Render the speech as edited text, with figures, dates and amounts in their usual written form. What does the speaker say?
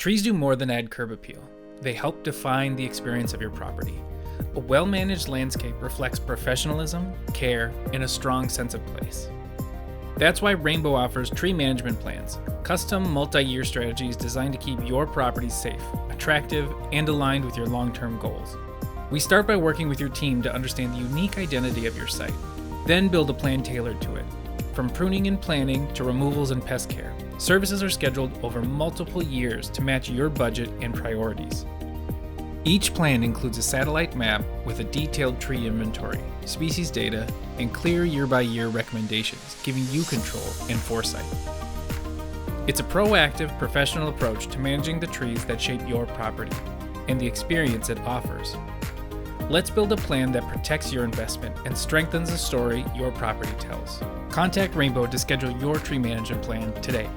Trees do more than add curb appeal. They help define the experience of your property. A well-managed landscape reflects professionalism, care, and a strong sense of place. That's why Rainbow offers tree management plans, custom multi-year strategies designed to keep your property safe, attractive, and aligned with your long-term goals. We start by working with your team to understand the unique identity of your site, then build a plan tailored to it. From pruning and planning to removals and pest care, services are scheduled over multiple years to match your budget and priorities. Each plan includes a satellite map with a detailed tree inventory, species data, and clear year-by-year recommendations, giving you control and foresight. It's a proactive, professional approach to managing the trees that shape your property and the experience it offers. Let's build a plan that protects your investment and strengthens the story your property tells. Contact Rainbow to schedule your tree management plan today.